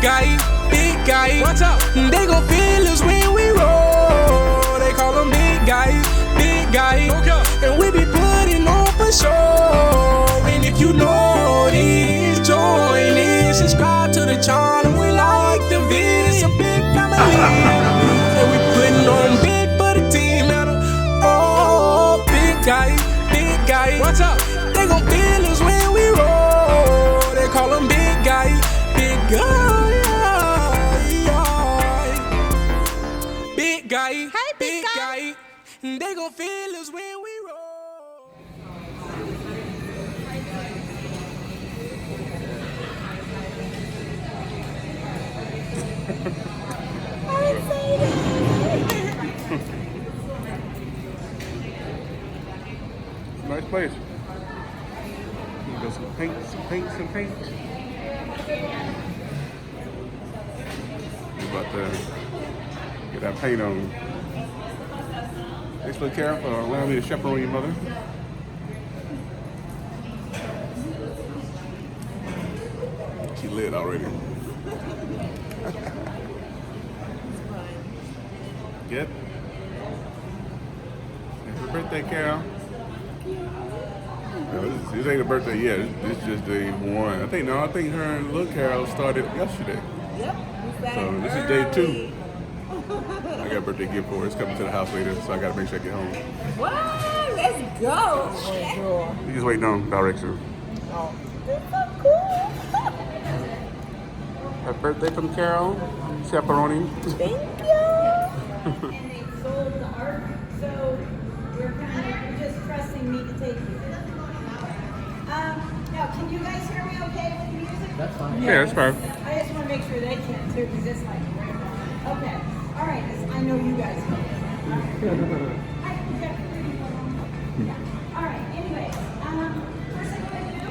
big guy. Watch out. They gon' feel us when we roll. They call them big guy. Okay. And we be putting on for sure. And if you know this, join in, subscribe to the channel. We like the vid, it's a big family. And we putting on big for the team, man. Oh, big guy. Watch out. They gon' feel us when we roll. They call them big guy. Big guy. Hey, big guy. They gon' feel us when we roll. Nice place. Go some paint. We're about to get that paint on. Thanks, little Karen, for allowing me to chaperone your mother. She lit already. Good. Happy birthday, Carol. No, this ain't a birthday yet. This is just day one. I think her and little Carol started yesterday. Yep. So this is day 2. I got a birthday gift for her. It's coming to the house later, so I gotta make sure I get home. Wow, let's go. We just waiting on directions. Oh, that's so cool. Happy birthday from Carol. Chaperone. Thank you. And they sold the art, so you're just trusting me to take you. Now, can you guys hear me okay with the music? That's fine. Yeah, that's fine. I just want to make sure they can too, because it's like, okay. All right, 'cause I know you guys know. All right, anyways, first thing I'm going to do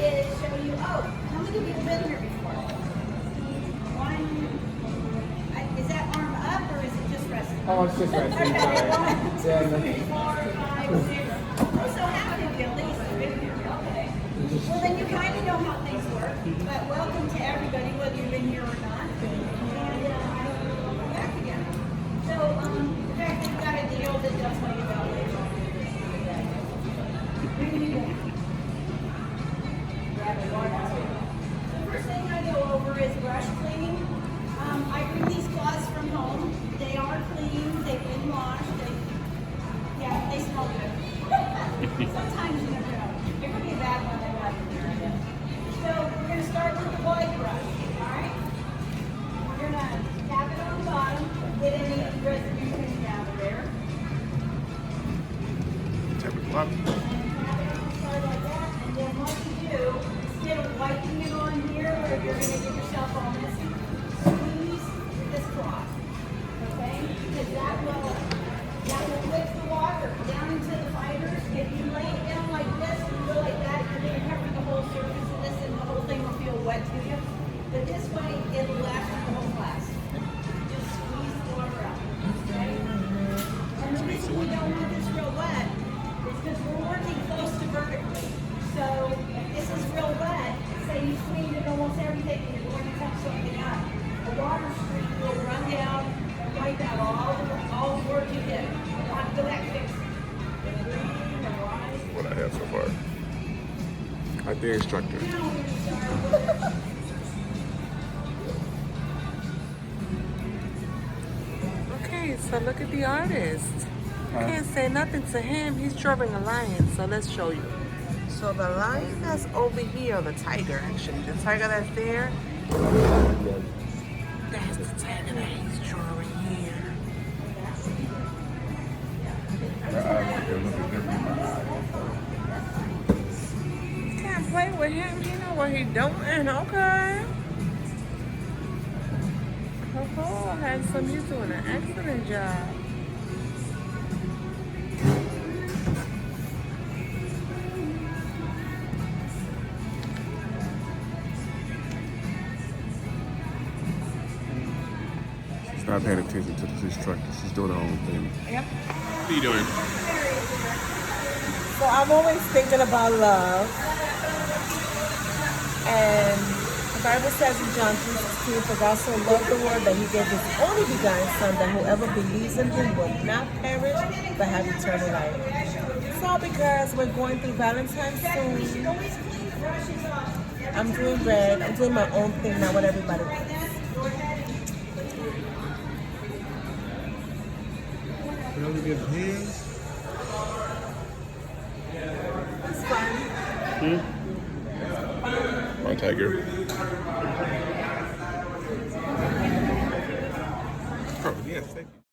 is show you, how many of you have been here before? One, is that arm up or is it just resting? Oh, it's just resting. Okay, 1, 2, 3, 4, 5, 6. Oh, so half of you at least have been here. Okay. Well, then you kind of know how things work. But welcome to everybody, whether you've been here or not. And welcome back again. So, in fact, we've got a deal that they'll tell you about later on. Grab the water. The first thing I go over is brush cleaning. I bring these cloths from home. They are clean. They've been washed. They smell good. Sometimes you never know. There could be a bad one that wasn't there. So we're going to start with the white brush. All right? We're going to tap it on the bottom. Get any residue coming down there. Tap it up. Start like that. And then what you do, instead of wiping it on here, where you're going to get yourself all messy, squeeze with this cloth. Okay? Because that will lift the water down into the fibers. If you lay it down like this and go like that, you're going to cover the whole surface of this and the whole thing will feel wet to you. But this way, it'll last the whole class. Just squeeze the water out. Okay? And the reason we don't want this real wet is because we're working close to vertically. So if this is real wet, say you cleaned it almost everything and you're going to cut something out, a water stream will run down and wipe out all the work you did. Go back fix. What I have so far. Like the instructor. Okay, so look at the artist. You can't say nothing to him. He's drawing a lion, so let's show you. So the lion that's over here, the tiger actually, the tiger that's there, that's the tiger that he's drawing here. You can't play with him. He know what he's doing. Okay. Oh, handsome, you're doing an excellent job. She's not paying attention to this instructor. She's doing her own thing. Yep. What are you doing? So I'm always thinking about love. And Bible says in John 3:16, for God so loved the world that he gave his only begotten Son, that whoever believes in him will not perish, but have eternal life. So because we're going through Valentine's soon, I'm doing bread. I'm doing my own thing, not what everybody wants. You only get hands? It's fun. My tiger. Oh, yes, thank you.